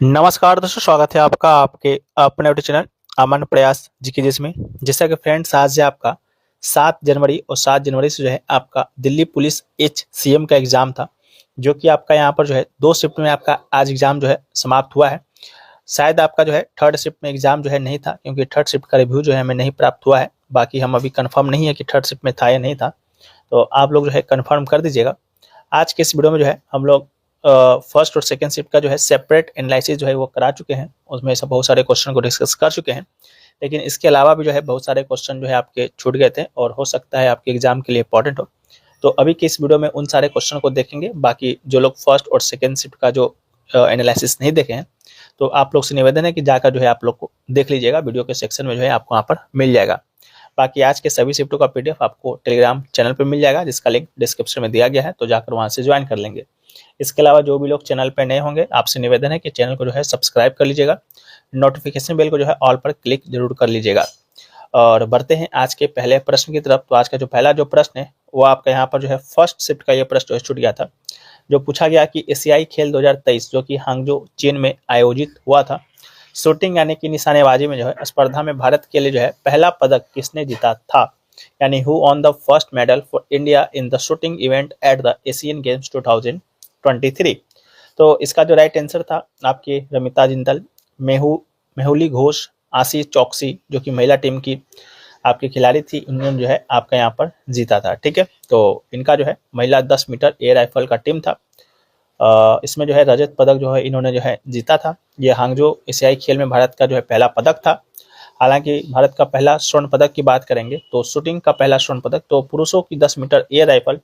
नमस्कार दोस्तों, स्वागत है आपका आपके अपने यूट्यूब चैनल अमन प्रयास जीके जिसमें। जैसा कि फ्रेंड्स, आज है आपका 7 जनवरी और 7 जनवरी से जो है आपका दिल्ली पुलिस HCM का एग्जाम था, जो कि आपका यहाँ पर जो है 2 शिफ्ट में आपका आज एग्जाम जो है समाप्त हुआ है। शायद आपका जो है थर्ड शिफ्ट में एग्जाम जो है नहीं था, क्योंकि थर्ड शिफ्ट का रिव्यू जो है हमें नहीं प्राप्त हुआ है। बाकी हम अभी कंफर्म नहीं है कि थर्ड शिफ्ट में था या नहीं था, तो आप लोग जो है कंफर्म कर दीजिएगा। आज के इस वीडियो में जो है हम लोग फर्स्ट और सेकंड शिफ्ट का जो है सेपरेट एनालिसिस जो है वो करा चुके हैं। उसमें से बहुत सारे क्वेश्चन को डिस्कस कर चुके हैं, लेकिन इसके अलावा भी जो है बहुत सारे क्वेश्चन जो है आपके छूट गए थे और हो सकता है आपके एग्जाम के लिए इंपॉर्टेंट हो। तो अभी के इस वीडियो में उन सारे क्वेश्चन को देखेंगे। बाकी जो लोग फर्स्ट और सेकेंड शिफ्ट का जो एनालिसिस नहीं देखे हैं, तो आप लोग से निवेदन है कि जाकर जो है आप लोग को देख लीजिएगा। वीडियो के सेक्शन में जो है आपको वहाँ पर मिल जाएगा। बाकी आज के सभी शिफ्टों का PDF आपको टेलीग्राम चैनल पर मिल जाएगा, जिसका लिंक डिस्क्रिप्शन में दिया गया है, तो जाकर वहाँ से ज्वाइन कर लेंगे। इसके अलावा जो भी लोग चैनल पर नए होंगे, आपसे निवेदन है कि चैनल को जो है सब्सक्राइब कर लीजिएगा, नोटिफिकेशन बेल को जो है ऑल पर क्लिक जरूर कर लीजिएगा। और बढ़ते हैं आज के पहले प्रश्न की तरफ। तो आज का जो पहला जो प्रश्न है वो आपका यहाँ पर जो है फर्स्ट शिफ्ट का ये प्रश्न जो है छूट गया था, जो पूछा गया कि एशियाई खेल 2023 जो कि हांगजो चीन में आयोजित हुआ था, शूटिंग यानी कि निशानेबाजी में जो है स्पर्धा में भारत के लिए जो है पहला पदक किसने जीता था, यानी who on the first medal for India in the shooting event at the Asian games 2023। तो इसका जो राइट आंसर था आपकी रमिता जिंदल, मेहुली घोष, आशीष चौकसी जो कि महिला टीम की आपकी खिलाड़ी थी, उन्होंने जो है आपका यहाँ पर जीता था। ठीक है, तो इनका जो है महिला 10 मीटर एयर राइफल का टीम था। इसमें जो है रजत पदक जो है इन्होंने जो है जीता था। ये हांगजो एशियाई खेल में भारत का जो है पहला पदक था। हालांकि भारत का पहला स्वर्ण पदक की बात करेंगे तो शूटिंग का पहला स्वर्ण पदक तो पुरुषों की 10 मीटर एयर राइफल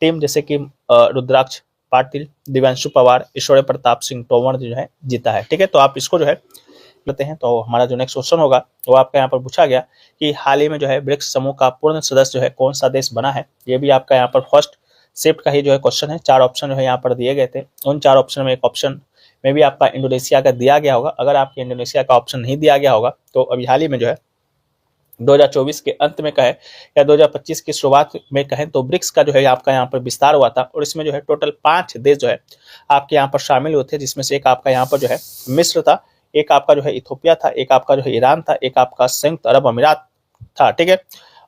टीम जैसे कि रुद्राक्ष पाटिल, दिव्यांशु पवार, ईश्वरी प्रताप सिंह तोमर जो है जीता है। ठीक है, तो आप इसको जो है लेते हैं। तो हमारा जो नेक्स्ट क्वेश्चन होगा वो आपका यहाँ पर पूछा गया कि हाल ही में जो है ब्रिक्स समूह का पूर्ण सदस्य जो है कौन सा देश बना है। ये भी आपका यहाँ पर फर्स्ट शिफ्ट का ही जो है क्वेश्चन है। 4 ऑप्शन जो है यहाँ पर दिए गए थे। उन 4 ऑप्शन में एक ऑप्शन में भी आपका इंडोनेशिया का दिया गया होगा। अगर आपके इंडोनेशिया का ऑप्शन नहीं दिया गया होगा तो अभी हाल ही में जो है 2024 के अंत में कहें या 2025 की शुरुआत में कहें तो ब्रिक्स का जो है आपका यहाँ पर विस्तार हुआ था, और इसमें जो है टोटल 5 देश जो है आपके यहाँ पर शामिल हुए थे, जिसमें से एक आपका यहाँ पर जो है मिस्र था, एक आपका जो है इथोपिया था, एक आपका जो है ईरान था, एक आपका संयुक्त अरब अमीरात था। ठीक है,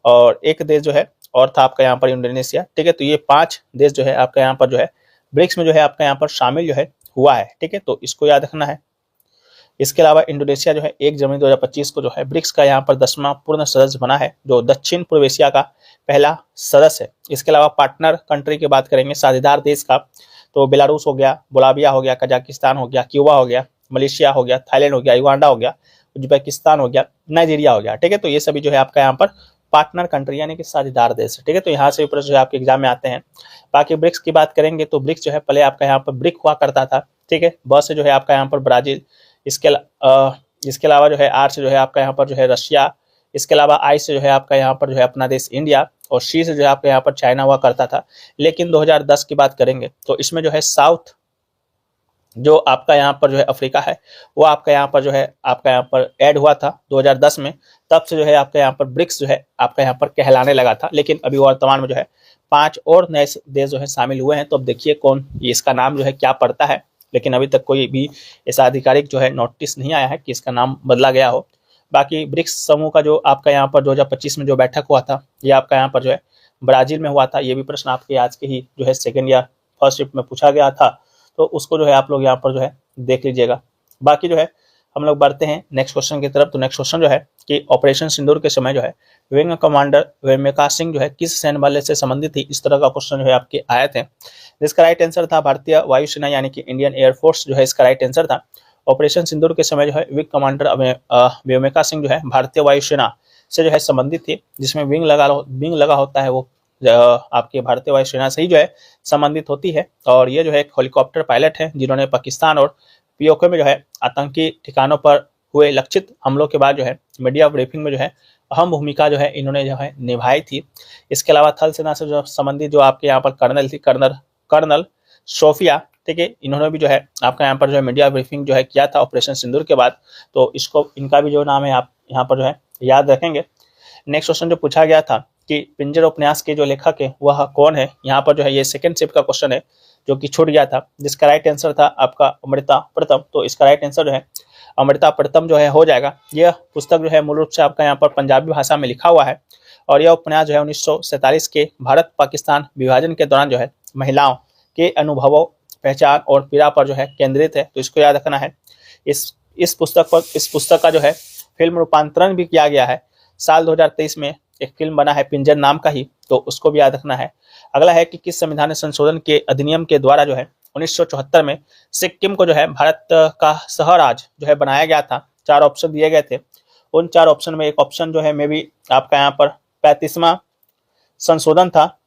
और एक देश जो है और था आपका यहाँ पर इंडोनेशिया। ठीक है, तो ये 5 देश जो है आपका यहाँ पर जो है ब्रिक्स में जो है आपका यहाँ पर शामिल जो है हुआ है। ठीक है, तो इसको याद रखना है। इसके अलावा इंडोनेशिया जो है 1 जनवरी 2025 को जो है ब्रिक्स का यहाँ पर 10वां पूर्ण सदस्य बना है, जो दक्षिण पूर्व एशिया का पहला सदस्य है। इसके अलावा पार्टनर कंट्री की बात करेंगे, साझेदार देश का, तो बेलारूस हो गया, बोलाविया हो गया, कजाकिस्तान हो गया, क्यूबा हो गया, मलेशिया हो गया, थाईलैंड हो गया, युगांडा हो गया, उज्बेकिस्तान हो गया, नाइजीरिया हो गया। ठीक है, तो ये सभी जो है आपका यहाँ पर पार्टनर कंट्री यानी कि साझेदार देश है। ठीक है, तो यहाँ से प्रश्न जो है आपके एग्जाम में आते हैं। बाकी ब्रिक्स की बात करेंगे तो ब्रिक्स जो है पहले आपका यहाँ पर ब्रिक हुआ करता था। ठीक है, ब से जो है आपका यहाँ पर ब्राजील, इसके अलावा जो है आर से जो है आपका यहाँ पर जो है रशिया, इसके अलावा आई से जो है आपका यहाँ पर जो है अपना देश इंडिया, और सी से जो है आपका यहाँ पर चाइना हुआ करता था। लेकिन 2010 की बात करेंगे तो इसमें जो है साउथ जो आपका यहाँ पर जो है अफ्रीका है वो आपका यहाँ पर जो है आपका यहाँ पर ऐड हुआ था 2010 में। तब से जो है आपका यहाँ पर ब्रिक्स जो है आपका यहाँ पर कहलाने लगा था। लेकिन अभी वर्तमान में जो है 5 और नए देश जो है शामिल हुए हैं। तो अब देखिए कौन इसका नाम जो है क्या पड़ता है, लेकिन अभी तक कोई भी ऐसा आधिकारिक जो है नोटिस नहीं आया है कि इसका नाम बदला गया हो। बाकी ब्रिक्स समूह का जो आपका यहाँ पर 2025 में जो बैठक हुआ था ये आपका यहाँ पर जो है ब्राजील में हुआ था। ये भी प्रश्न आपके आज के ही जो है सेकेंड या फर्स्ट शिफ्ट में पूछा गया था, तो उसको जो है आप लोग यहाँ पर जो है देख लीजिएगा। बाकी जो है हम लोग बढ़ते हैं नेक्स्ट क्वेश्चन की तरफ। तो नेक्स्ट क्वेश्चन जो है कि ऑपरेशन सिंदूर के समय जो है विंग कमांडर वेमेका सिंह जो है किस सैन्य बल से संबंधित थी, इस तरह का क्वेश्चन जो है आपके आए थे। जिसका राइट आंसर था भारतीय वायुसेना यानी कि इंडियन एयरफोर्स जो है इसका राइट आंसर था। ऑपरेशन सिंदूर के समय जो है विंग कमांडर वेमेका सिंह जो है भारतीय वायुसेना से जो है संबंधित थी, जिसमें विंग लगा होता है वो आपके भारतीय वायुसेना से ही जो है संबंधित होती है। और ये जो है एक हेलीकॉप्टर पायलट है जिन्होंने पाकिस्तान और पीओके में जो है आतंकी ठिकानों पर हुए लक्षित हमलों के बाद जो है मीडिया ब्रीफिंग में जो है अहम भूमिका जो है इन्होंने जो है निभाई थी। इसके अलावा थल सेना से जो संबंधित जो आपके यहाँ पर कर्नल थी, कर्नल सोफिया, ठीक है, इन्होंने भी जो है आपका यहाँ पर जो है मीडिया ब्रीफिंग जो है किया था ऑपरेशन सिंदूर के बाद। तो इसको इनका भी जो नाम है आप यहाँ पर जो है याद रखेंगे। नेक्स्ट क्वेश्चन जो पूछा गया था कि पिंजर उपन्यास के जो लेखक है वह कौन है, यहाँ पर जो है ये सेकंड शिफ्ट का क्वेश्चन है। जो कि छूट गया था, जिसका राइट आंसर था आपका अमृता प्रीतम। तो इसका राइट आंसर जो है अमृता प्रीतम जो है हो जाएगा। यह पुस्तक जो है मूल रूप से आपका यहाँ पर पंजाबी भाषा में लिखा हुआ है और यह उपन्यास जो है 1947 के भारत पाकिस्तान विभाजन के दौरान जो है महिलाओं के अनुभवों, पहचान और पीड़ा पर जो है केंद्रित है। तो इसको याद रखना है। इस पुस्तक का जो है फिल्म रूपांतरण भी किया गया है। साल 2023 में एक फिल्म बना है पिंजर नाम का ही, तो उसको भी याद रखना है। अगला है कि किस संविधान संशोधन के अधिनियम के द्वारा जो है 1974 में सिक्किम को जो है भारत का सह राज्य जो है बनाया गया था। 4 ऑप्शन दिए गए थे। उन 4 ऑप्शन में एक ऑप्शन जो है मे भी आपका यहाँ पर 35वां संशोधन था,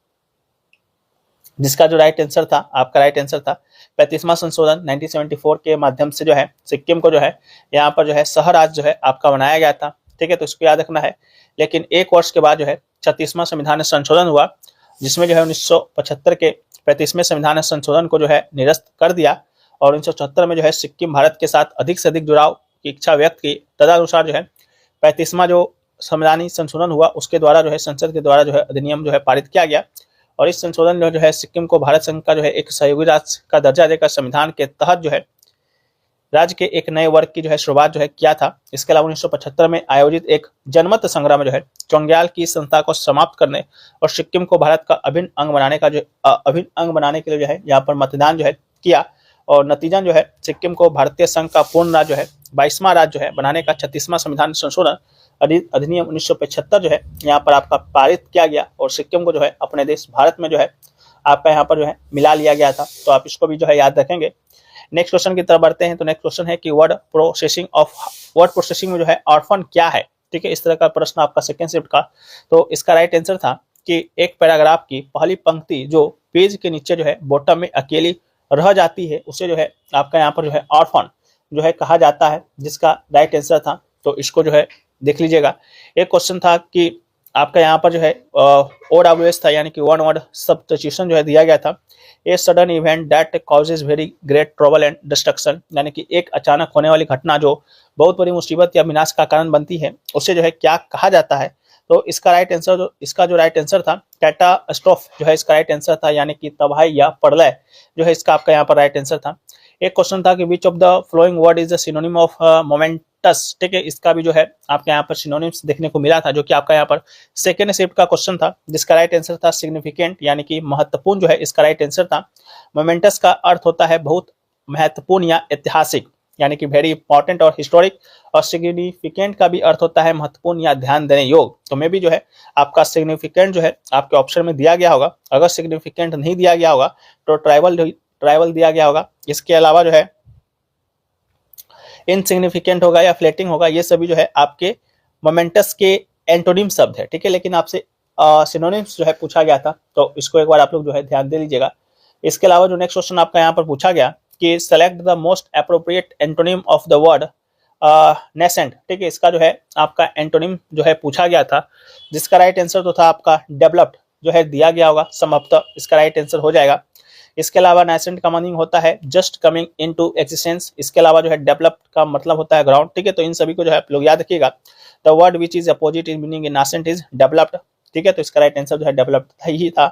जिसका जो राइट आंसर था आपका राइट आंसर था 35वां संशोधन 1974 के माध्यम से जो है सिक्किम को जो है यहाँ पर जो है सह राज्य जो है आपका बनाया गया था। ठीक है, तो इसको याद रखना है। लेकिन एक वर्ष के बाद जो है 36वां संविधान संशोधन हुआ, जिसमें जो है 1975 के 35वें संविधान संशोधन को जो है निरस्त कर दिया और 1974 में जो है सिक्किम भारत के साथ अधिक से अधिक जुड़ाव की इच्छा व्यक्त की। तदनुसार जो है 35वां जो संविधानीय संशोधन हुआ उसके द्वारा जो है संसद के द्वारा जो है अधिनियम जो है पारित किया गया और इस संशोधन में जो है सिक्किम को भारत संघ का जो है एक सहयोगी राज्य का दर्जा देकर संविधान के तहत जो है राज्य के एक नए वर्ग की जो है शुरुआत जो है किया था। इसके अलावा 1975 में आयोजित एक जनमत संग्राम में जो है चोंग्याल की संस्था को समाप्त करने और सिक्किम को भारत का अभिन्न अंग बनाने के लिए जो है यहाँ पर मतदान जो है किया और नतीजन जो है सिक्किम को भारतीय संघ का पूर्ण राज्य जो है 22वां राज्य जो है बनाने का 36वां संविधान संशोधन अधिनियम 1975 जो है यहाँ पर आपका पारित किया गया और सिक्किम को जो है अपने देश भारत में जो है आपका यहाँ पर जो है मिला लिया गया था। तो आप इसको भी जो है याद रखेंगे। नेक्स्ट क्वेश्चन की तरफ बढ़ते हैं। तो नेक्स्ट क्वेश्चन है कि वर्ड प्रोसेसिंग में जो है ऑर्फन क्या है। ठीक है, इस तरह का प्रश्न आपका सेकंड शिफ्ट का। तो इसका राइट आंसर था कि एक पैराग्राफ की पहली पंक्ति जो पेज के नीचे जो है बॉटम में अकेली रह जाती है उसे जो है आपका यहाँ पर जो है ऑर्फन जो है कहा जाता है, जिसका राइट आंसर था। तो इसको जो है देख लीजिएगा। एक क्वेश्चन था कि आपका यहाँ पर जो है OWS था, यानी कि वन वर्ड सब्स्टिट्यूशन जो है दिया गया था। A sudden event that causes very great trouble and destruction, यानी कि एक अचानक होने वाली घटना जो बहुत बड़ी मुसीबत या विनाश का कारण बनती है उसे जो है क्या कहा जाता है। तो इसका जो राइट आंसर था कैटास्ट्रोफ जो है इसका राइट आंसर था, यानी कि तबाही या प्रलय जो है इसका आपका यहाँ पर राइट आंसर था। एक क्वेश्चन था कि which of the flowing word is the synonym of moments. ठीक है, इसका भी जो है आपके यहाँ पर सिनोनिम्स देखने को मिला था, जो कि आपका यहाँ पर सेकेंड शिफ्ट का क्वेश्चन था, जिसका राइट आंसर था सिग्निफिकेंट, यानी कि महत्वपूर्ण जो है इसका राइट आंसर था। मोमेंटस का अर्थ होता है बहुत महत्वपूर्ण या ऐतिहासिक, यानी कि वेरी इंपॉर्टेंट और हिस्टोरिक, और सिग्निफिकेंट का भी अर्थ होता है महत्वपूर्ण या ध्यान देने योग। तो मे भी जो है आपका सिग्निफिकेंट जो है आपके ऑप्शन में दिया गया होगा। अगर सिग्निफिकेंट नहीं दिया गया होगा तो ट्राइवल दिया गया होगा। इसके अलावा जो है इनसिग्निफिकेंट होगा या फ्लेटिंग होगा, ये सभी जो है आपके मोमेंटस के एंटोनिम शब्द है। ठीक है, लेकिन आपसे सिनोनिम्स जो है पूछा गया था, तो इसको एक बार आप लोग जो है ध्यान दे लीजिएगा। इसके अलावा जो नेक्स्ट क्वेश्चन आपका यहाँ पर पूछा गया कि select the most appropriate antonym of the word nascent. ठीक है, इसका जो है आपका एंटोनिम जो है पूछा गया था, जिसका राइट आंसर तो था आपका डेवलप्ड जो है दिया गया होगा संभवतः, इसका राइट आंसर हो जाएगा। इसके अलावा नेसेंट का मीनिंग होता है जस्ट कमिंग इनटू एक्जिस्टेंस। इसके अलावा जो है डेवलप्ड का मतलब होता है ग्राउंड। ठीक है, तो इन सभी को जो है आप लोग याद रखिएगा। The word which is opposite in meaning in nascent is developed. ठीक है, तो इसका राइट आंसर जो है डेवलप्ड ही था।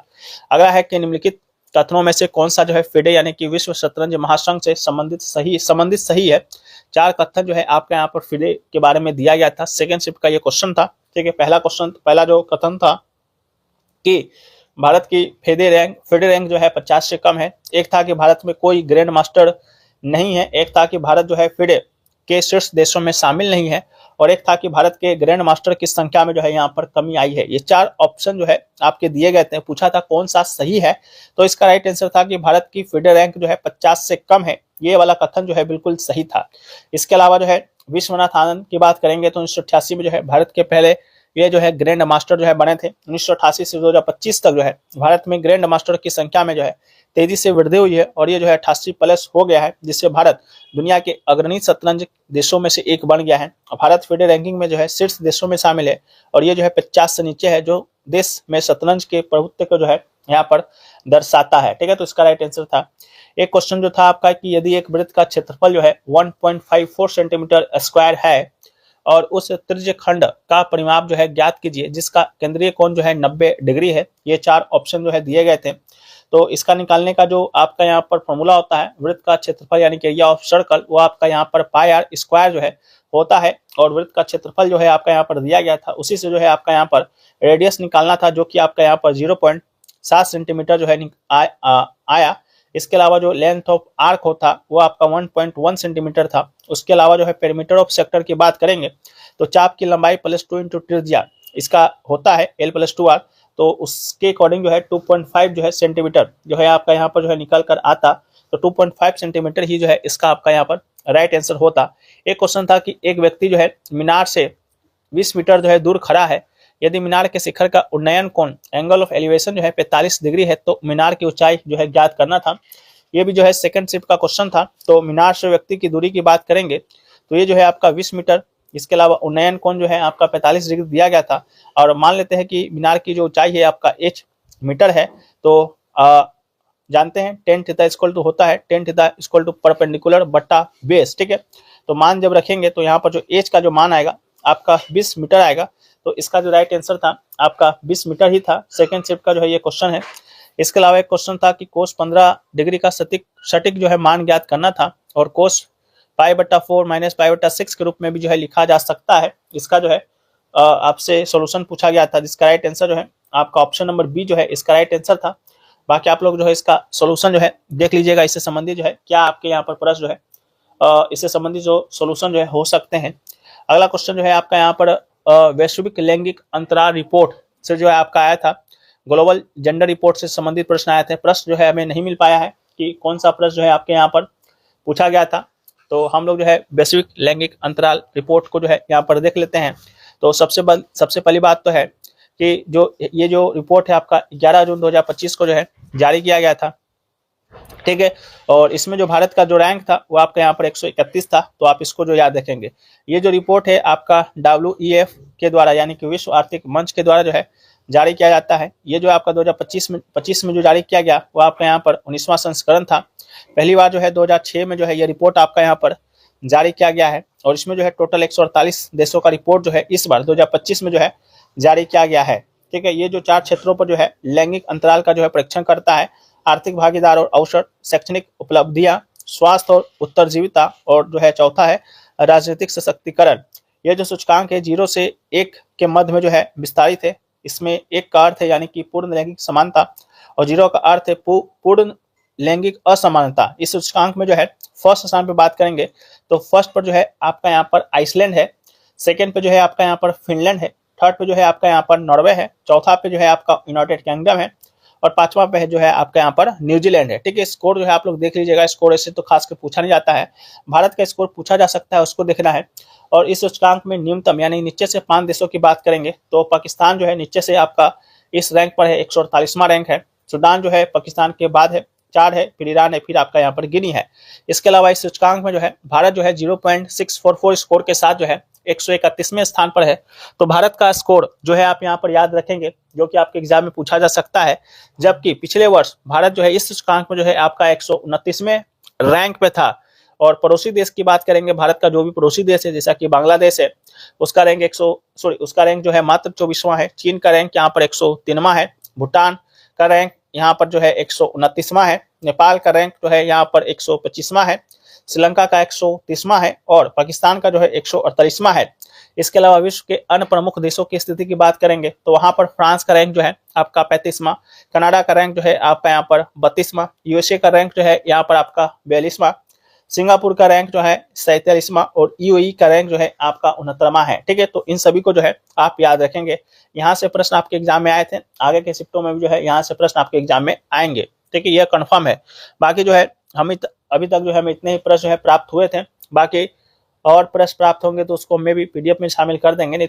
अगला है कि निम्नलिखित कथनों में से कौन सा जो है फिडे यानी कि विश्व शतरंज महासंघ से संबंधित सही है। 4 कथन जो है आपका यहाँ पर फिडे के बारे में दिया गया था। सेकेंड शिफ्ट का ये क्वेश्चन था। ठीक है, पहला जो कथन था कि भारत की फिडे रैंक जो है 50 से कम है। एक था कि भारत में कोई ग्रैंड मास्टर नहीं है। एक था कि भारत जो है फिडे के शीर्ष देशों में शामिल नहीं है, और एक था कि भारत के ग्रैंड मास्टर की संख्या में जो है यहाँ पर कमी आई है। ये 4 ऑप्शन जो है आपके दिए गए थे। पूछा था कौन सा सही है, तो इसका राइट आंसर था कि भारत की फिडे रैंक जो है 50 से कम है। ये वाला कथन जो है बिल्कुल सही था। इसके अलावा जो है विश्वनाथ आनंद की बात करेंगे तो 1988 में जो है भारत के पहले ये जो है ग्रैंड मास्टर जो है बने थे। 1988 से 2025 तक जो है भारत में ग्रैंड मास्टर की संख्या में जो है तेजी से वृद्धि हुई है, और ये जो है 88 प्लस हो गया है, जिससे भारत दुनिया के अग्रणी शतरंज देशों में से एक बन गया है। भारत फिडे रैंकिंग में जो है शीर्ष देशों में शामिल है, और ये जो है 50 से नीचे है, जो देश में शतरंज के प्रभुत्व को जो है यहाँ पर दर्शाता है। ठीक है, तो इसका राइट आंसर था। एक क्वेश्चन जो था आपका कि यदि एक वृत्त का क्षेत्रफल जो है 1.54 सेंटीमीटर स्क्वायर है और उस त्रिज्य खंड का परिमाप जो है ज्ञात कीजिए जिसका केंद्रीय कोण जो है 90 डिग्री है। ये 4 ऑप्शन जो है दिए गए थे। तो इसका निकालने का जो आपका यहाँ पर फॉर्मूला होता है, वृत्त का क्षेत्रफल यानी कि एरिया ऑफ सर्कल, वो आपका यहाँ पर पाई आर स्क्वायर जो है होता है। और वृत्त का क्षेत्रफल जो है आपका यहाँ पर दिया गया था, उसी से जो है आपका यहाँ पर रेडियस निकालना था, जो कि आपका यहाँ पर 0.7 सेंटीमीटर जो है आया। इसके अलावा जो लेंथ ऑफ आर्क होता वो आपका 1.1 सेंटीमीटर था। उसके अलावा जो है पेरीमीटर ऑफ सेक्टर की बात करेंगे तो चाप की लंबाई +2 इंटू त्रिज्या इसका होता है L+2R, तो उसके अकॉर्डिंग जो है 2.5 जो है सेंटीमीटर जो है आपका यहाँ पर जो है निकल कर आता। तो 2.5 सेंटीमीटर ही जो है इसका आपका यहाँ पर राइट आंसर होता। एक क्वेश्चन था कि एक व्यक्ति जो है मीनार से 20 मीटर जो है दूर खड़ा है, यदि मीनार के शिखर का उन्नयन कोण एंगल ऑफ एलिवेशन जो है 45 डिग्री है तो मीनार की ऊंचाई जो है ज्ञात करना था। ये भी जो है सेकंड शिफ्ट का क्वेश्चन था। तो मीनार से व्यक्ति की दूरी की बात करेंगे तो ये जो है आपका 20 मीटर, इसके अलावा उन्नयन कोण जो है आपका 45 डिग्री दिया गया था। और मान लेते हैं कि मीनार की जो ऊंचाई है आपका h मीटर है, तो जानते हैं tan थीटा इक्वल टू होता है tan theta equal to perpendicular बट्टा बेस। ठीक है, तो मान जब रखेंगे तो यहाँ पर जो h का जो मान आएगा आपका 20 मीटर आएगा। तो इसका जो राइट आंसर था आपका 20 मीटर ही था। सेकंड शिफ्ट का जो है ये क्वेश्चन है। इसके अलावा एक क्वेश्चन था कि कोस 15 डिग्री का सटीक जो है मान ज्ञात करना था, और कोस π/4 - π/6 के रूप में भी जो है लिखा जा सकता है। इसका जो है आपसे सॉल्यूशन पूछा गया था, जिसका राइट आंसर जो है आपका ऑप्शन नंबर बी जो है इसका राइट आंसर था। बाकी आप लोग जो है इसका सॉल्यूशन जो है देख लीजिएगा, इससे संबंधित जो है क्या आपके यहाँ पर प्रश्न जो है इससे संबंधित जो सॉल्यूशन जो है हो सकते हैं। अगला क्वेश्चन जो है आपका यहाँ पर वैश्विक लैंगिक अंतराल रिपोर्ट से जो है आपका आया था, ग्लोबल जेंडर रिपोर्ट से संबंधित प्रश्न आए थे। प्रश्न जो है हमें नहीं मिल पाया है कि कौन सा प्रश्न जो है आपके यहाँ पर पूछा गया था, तो हम लोग जो है वैश्विक लैंगिक अंतराल रिपोर्ट को जो है यहाँ पर देख लेते हैं। तो सबसे पहली बात तो है कि ये जो रिपोर्ट है आपका 11 जून 2025 को जो है जारी किया गया था। ठीक है, और इसमें जो भारत का जो रैंक था वो आपका यहाँ पर 131 था। तो आप इसको जो याद रखेंगे, ये जो रिपोर्ट है आपका WEF के द्वारा यानी कि विश्व आर्थिक मंच के द्वारा जो है जारी किया जाता है। ये जो आपका 2025 में जो जारी किया गया वो आपका यहाँ पर 19वां संस्करण था। पहली बार जो है 2006 में जो है ये रिपोर्ट आपका यहाँ पर जारी किया गया है, और इसमें जो है टोटल 148 देशों का रिपोर्ट जो है इस बार 2025 में जो है जारी किया गया है। ठीक है, ये जो 4 क्षेत्रों पर जो है लैंगिक अंतराल का जो है परीक्षण करता है: आर्थिक भागीदार और अवसर, शैक्षणिक उपलब्धियां, स्वास्थ्य और उत्तरजीविता, और जो है चौथा है राजनीतिक सशक्तिकरण। ये जो सूचकांक है 0 से 1 के मध्य में जो है विस्तारित है। इसमें 1 का अर्थ है यानी कि पूर्ण लैंगिक समानता, और 0 का अर्थ है पूर्ण लैंगिक असमानता। इस सूचकांक में जो है फर्स्ट स्थान पे बात करेंगे तो फर्स्ट पर जो है आपका यहाँ पर आइसलैंड है, सेकंड पे जो है आपका यहाँ पर फिनलैंड है, थर्ड पे जो है आपका यहाँ पर नॉर्वे है, चौथा पे जो है आपका यूनाइटेड किंगडम है, और पांचवा पे जो है आपका यहाँ पर न्यूजीलैंड है। ठीक है, स्कोर जो है आप लोग देख लीजिएगा। स्कोर ऐसे तो खास कर पूछा नहीं जाता है, भारत का स्कोर पूछा जा सकता है, उसको देखना है। और इस सूचकांक में न्यूनतम यानी नीचे से 5 देशों की बात करेंगे तो पाकिस्तान जो है नीचे से आपका इस रैंक पर है, 148वां रैंक है। सूडान जो है पाकिस्तान के बाद है, 4 है, फिर ईरान है, फिर आपका यहाँ पर गिनी है। इसके अलावा इस सूचकांक में जो है भारत जो है 0.644 स्कोर के साथ जो है 131वें स्थान पर है। तो भारत का स्कोर जो है आप यहाँ पर याद रखेंगे, जो कि आपके एग्जाम में पूछा जा सकता है। जबकि पिछले वर्ष भारत जो है इस सूचकांक में जो है आपका 129वें रैंक पे था। और पड़ोसी देश की बात करेंगे, भारत का जो भी पड़ोसी देश है जैसा कि बांग्लादेश है, उसका रैंक जो है मात्र 24वां है। चीन का रैंक यहाँ पर 103वां है। भूटान का रैंक यहाँ पर जो है 129वां है। नेपाल का रैंक जो है यहाँ पर 125वां है। श्रीलंका का 130वां है, और पाकिस्तान का जो है 148वां है। इसके अलावा विश्व के अन्य प्रमुख देशों की स्थिति की बात करेंगे तो वहां पर फ्रांस का रैंक जो है आपका 35वां, कनाडा का रैंक जो है आपका यहाँ पर 32वां, यूएसए का रैंक जो है यहाँ पर आपका 42वां, सिंगापुर का रैंक जो है 47वां, और यूएई का रैंक जो है आपका 69वां है। ठीक है, तो इन सभी को जो है आप याद रखेंगे। यहाँ से प्रश्न आपके एग्जाम में आए थे, आगे के शिफ्टों में भी जो है यहाँ से प्रश्न आपके एग्जाम में आएंगे। ठीक है, यह कन्फर्म है। बाकी जो है हमें अभी तक जो है हमें इतने ही प्रश्न जो है प्राप्त हुए थे। बाकी और प्रश्न प्राप्त होंगे तो उसको हमें भी PDF में शामिल कर देंगे। नहीं